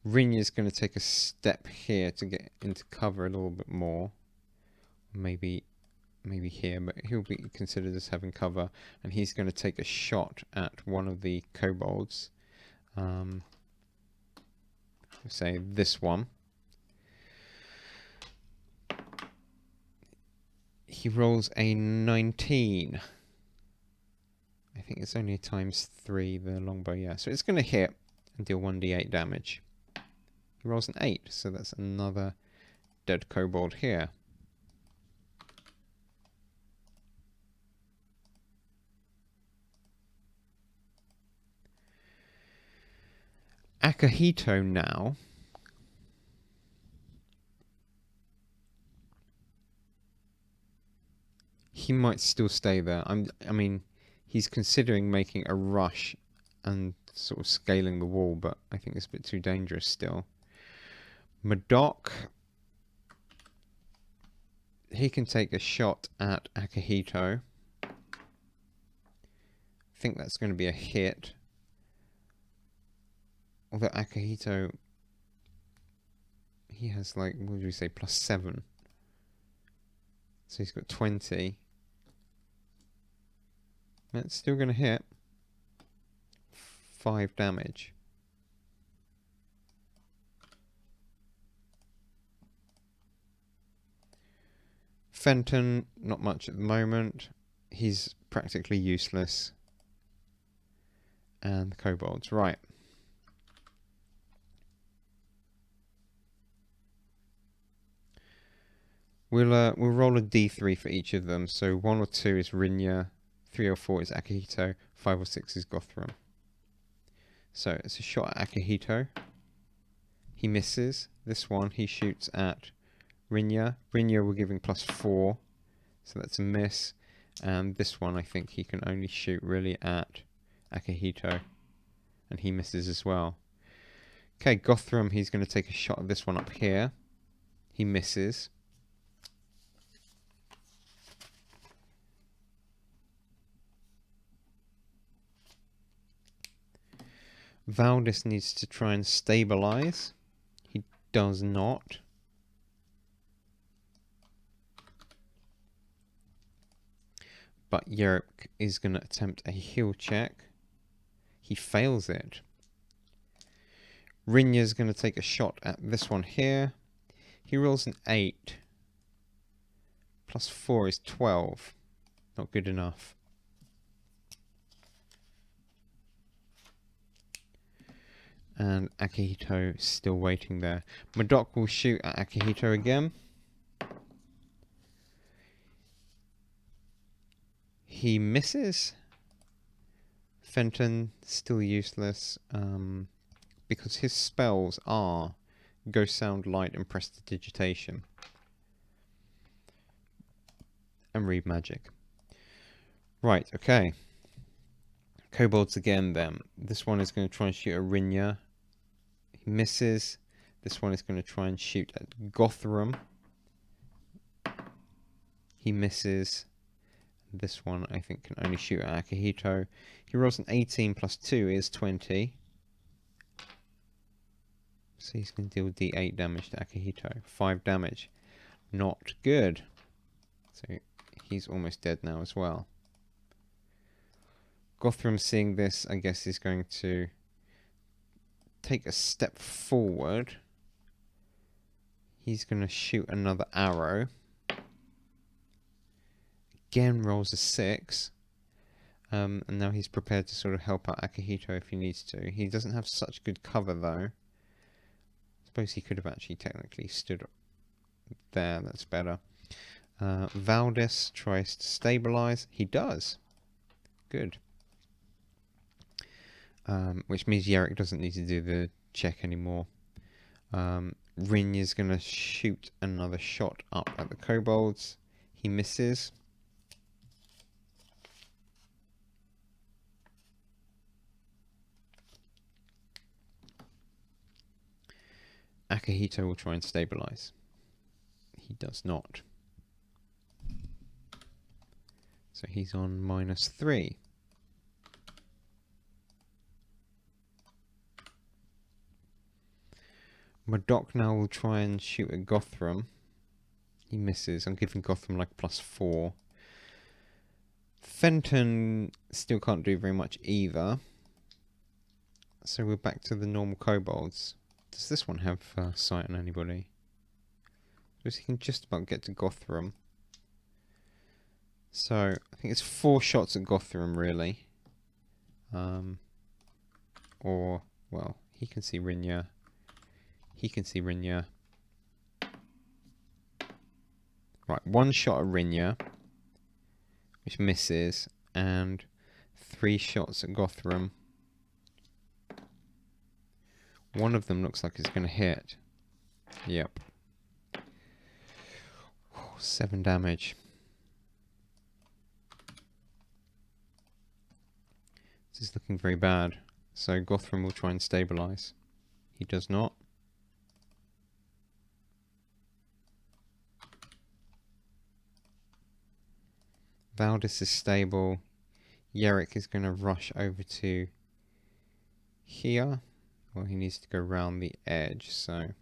Speaker 1: Rinya's going to take a step here to get into cover a little bit more. Maybe here, but he'll be considered as having cover, and he's going to take a shot at one of the kobolds. Say this one. He rolls a 19. I think it's only ×3, the longbow, yeah. So it's going to hit and deal 1d8 damage. He rolls an 8, so that's another dead kobold here. Akihito now. He might still stay there. I mean, he's considering making a rush and sort of scaling the wall, but I think it's a bit too dangerous still. Madoc, he can take a shot at Akihito. I think that's going to be a hit. Although Akihito, he has like, what would we say, +7. So he's got 20. That's still going to hit. 5 damage. Fenton, not much at the moment. He's practically useless. And the kobolds, right. We'll roll a d3 for each of them. So 1 or 2 is Rinya, 3 or 4 is Akihito, 5 or 6 is Gothram. So it's a shot at Akihito. He misses. This one he shoots at Rinya. Rinya we're giving +4, so that's a miss. And this one I think he can only shoot really at Akihito, and he misses as well. Okay, Gothram, he's going to take a shot at this one up here. He misses. Valdis needs to try and stabilize. He does not. But Yerrick is going to attempt a heal check. He fails it. Rinya's going to take a shot at this one here. He rolls an 8. +4 is 12. Not good enough. And Akihito still waiting there. Madoc will shoot at Akihito again. He misses. Fenton still useless because his spells are Ghost Sound, Light, and Prestidigitation. And Read Magic. Right, okay. Kobolds again then. This one is going to try and shoot a Rinya. He misses. This one is going to try and shoot at Gothram. He misses. This one, I think, can only shoot at Akihito. He rolls an 18 plus 2 is 20. So he's going to deal D8 damage to Akihito. 5 damage. Not good. So he's almost dead now as well. Gothram, seeing this, I guess is going to take a step forward. He's going to shoot another arrow. Again rolls a 6. And now he's prepared to sort of help out Akihito if he needs to. He doesn't have such good cover though. I suppose he could have actually technically stood there. That's better. Valdis tries to stabilize. He does. Good. Which means Yerrick doesn't need to do the check anymore. Rinya's going to shoot another shot up at the kobolds. He misses. Akihito will try and stabilize. He does not. So he's on -3. Modok now will try and shoot at Gothram. He misses. I'm giving Gothram like +4. Fenton still can't do very much either. So we're back to the normal kobolds. Does this one have sight on anybody? Because he can just about get to Gothram. So I think it's 4 shots at Gothram really. Or, well, he can see Rinya. He can see Rinya. Right, 1 shot at Rinya, which misses, and 3 shots at Gothram. One of them looks like it's going to hit. Yep. 7 damage. This is looking very bad. So Gothram will try and stabilize. He does not. Valdis is stable. Yerrick is going to rush over to here. Well, he needs to go around the edge, so...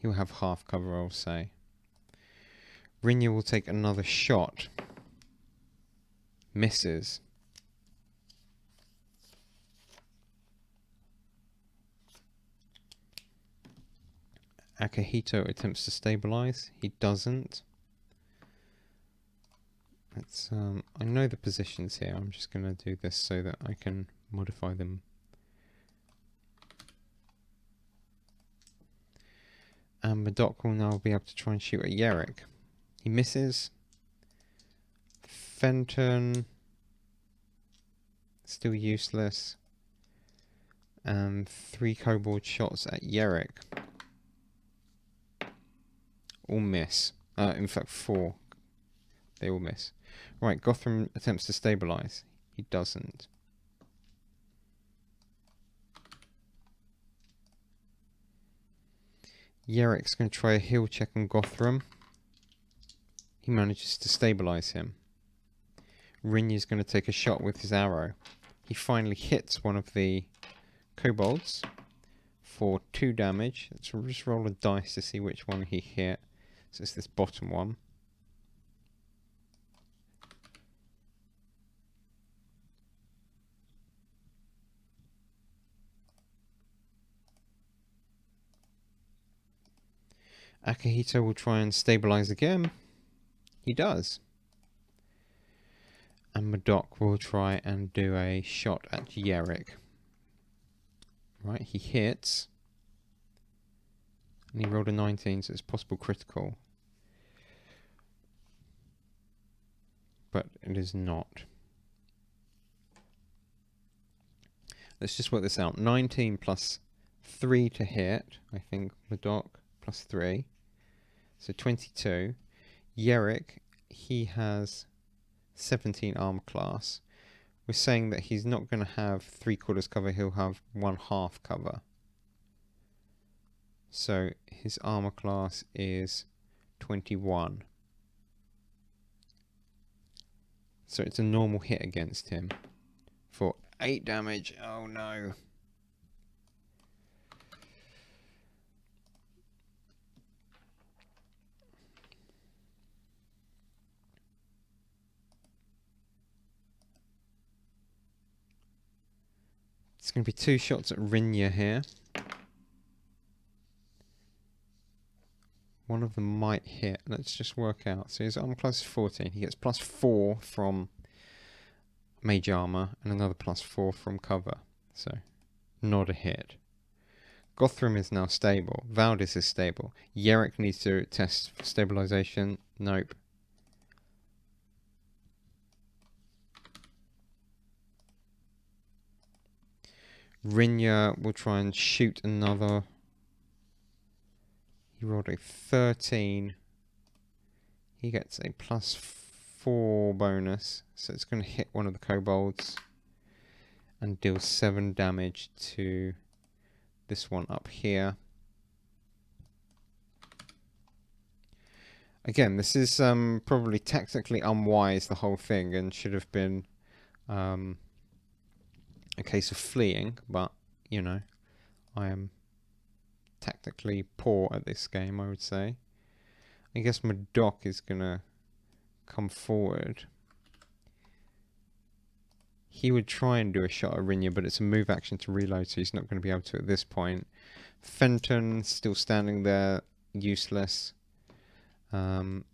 Speaker 1: he'll have half cover, I'll say. Rinya will take another shot. Misses. Akihito attempts to stabilize. He doesn't. Let's, I know the positions here. I'm just going to do this so that I can modify them. And Modok will now be able to try and shoot at Yerrick. He misses. Fenton. Still useless. And 3 kobold shots at Yerrick. All miss. In fact, 4. They all miss. Right, Gothram attempts to stabilize. He doesn't. Yerrick's going to try a heal check on Gothram. He manages to stabilize him. Rinya's going to take a shot with his arrow. He finally hits one of the kobolds for 2 damage. Let's just roll a dice to see which one he hit. So it's this bottom one. Akihito will try and stabilize again. He does. And Modok will try and do a shot at Yerrick. Right, he hits. And he rolled a 19, so it's possible critical. But it is not. Let's just work this out. 19 plus 3 to hit, I think, Modok, plus 3. So 22. Yerrick, he has 17 armor class. We're saying that he's not going to have 3/4 cover, he'll have 1/2 cover. So his armor class is 21. So it's a normal hit against him for 8 damage. Oh no. It's going to be 2 shots at Rinya here. One of them might hit. Let's just work out. So his armor class is 14. He gets +4 from mage armor and another +4 from cover. So not a hit. Gothram is now stable. Valdis is stable. Yerrick needs to test stabilization. Nope. Rinya will try and shoot another. He rolled a 13. He gets a +4 bonus. So it's going to hit one of the kobolds and deal 7 damage to this one up here. Again, this is probably tactically unwise, the whole thing, and should have been a case of fleeing, but, you know, I am tactically poor at this game, I would say. I guess Madoc is going to come forward. He would try and do a shot at Rinya, but it's a move action to reload, so he's not going to be able to at this point. Fenton still standing there, useless. And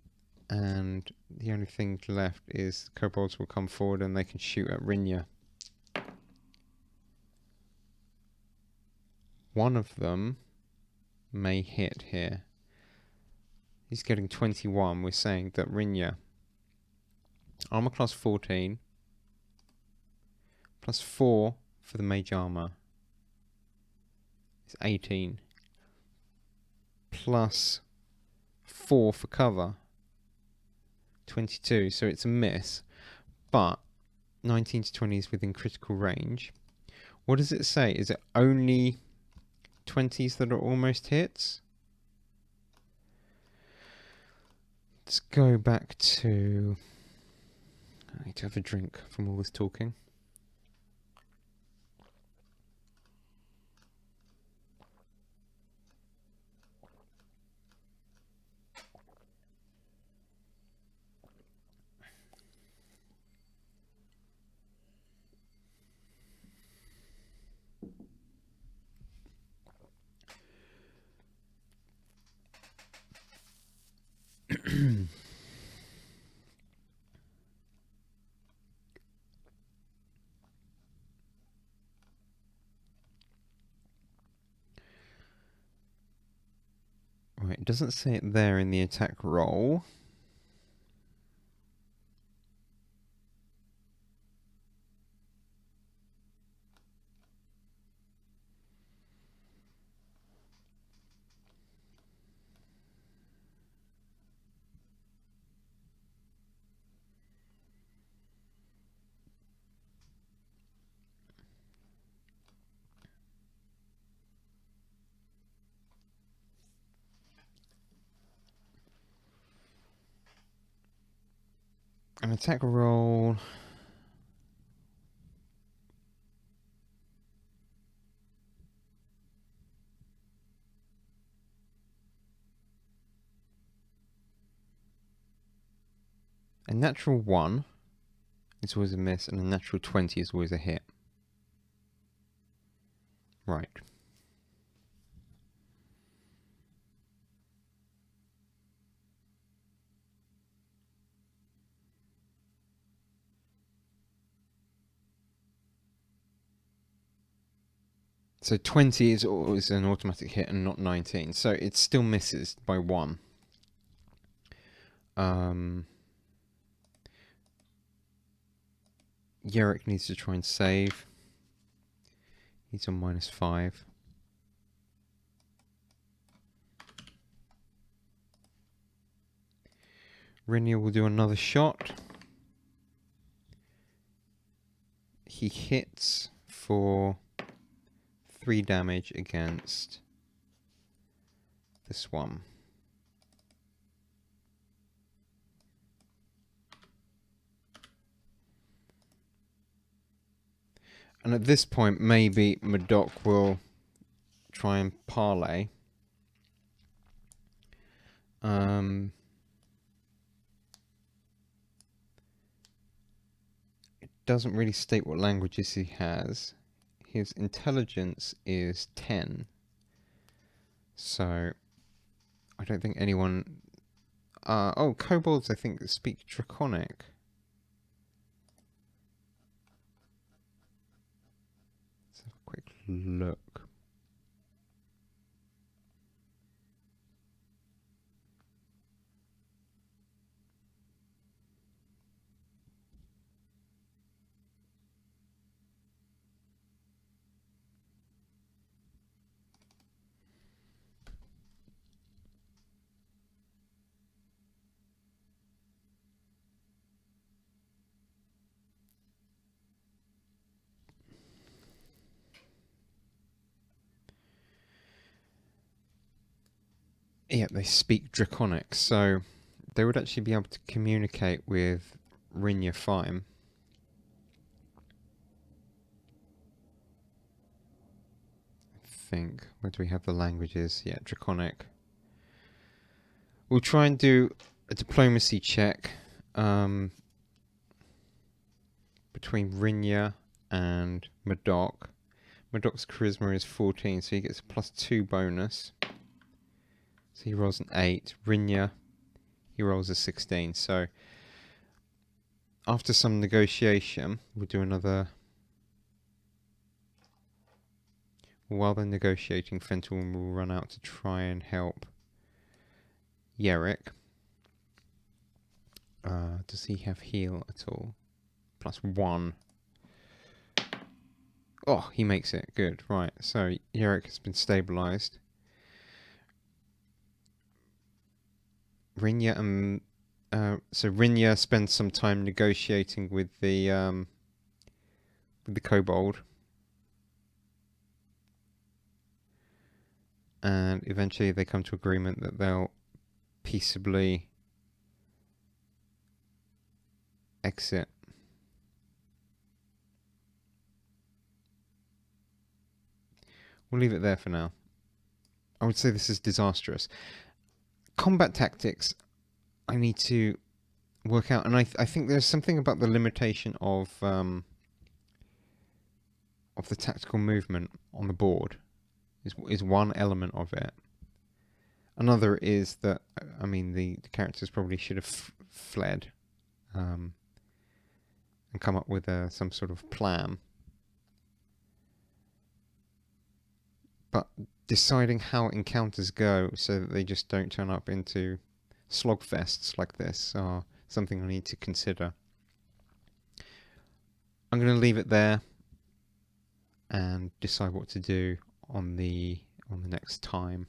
Speaker 1: the only thing left is kobolds will come forward and they can shoot at Rinya. One of them may hit here. He's getting 21. We're saying that Rinya, armor class 14, +4 for the mage armor is 18, +4 for cover, 22. So it's a miss, but 19 to 20 is within critical range. What does it say? Is it only 20s that are almost hits? Let's go back to... I need to have a drink from all this talking. Right, it doesn't say it there in the attack roll. An attack roll. A natural 1 is always a miss, and a natural 20 is always a hit. Right. So 20 is always an automatic hit and not 19. So it still misses by 1. Yerrick needs to try and save. He's on -5. Rinja will do another shot. He hits for 3 damage against this one. And at this point, maybe Madoc will try and parley. It doesn't really state what languages he has. His intelligence is 10. So, I don't think anyone... oh, kobolds, I think, speak Draconic. Let's have a quick look. Yeah, they speak Draconic, so they would actually be able to communicate with Rinja fine. I think. Where do we have the languages? Yeah, Draconic. We'll try and do a diplomacy check between Rinja and Madoc. Madoc's charisma is 14, so he gets a +2 bonus. So he rolls an 8. Rinja, he rolls a 16. So after some negotiation, we'll do another... While they're negotiating, Fenton will run out to try and help Yerrick. Does he have heal at all? +1. Oh, he makes it. Good. Right. So Yerrick has been stabilized. Rinja and so Rinja spends some time negotiating with the kobold, and eventually they come to agreement that they'll peaceably exit. We'll leave it there for now. I would say this is disastrous. Combat tactics, I need to work out, and I think there's something about the limitation of the tactical movement on the board is one element of it. Another is that, I mean, the characters probably should have fled and come up with some sort of plan. But deciding how encounters go so that they just don't turn up into slogfests like this are something I need to consider. I'm going to leave it there and decide what to do on the next time.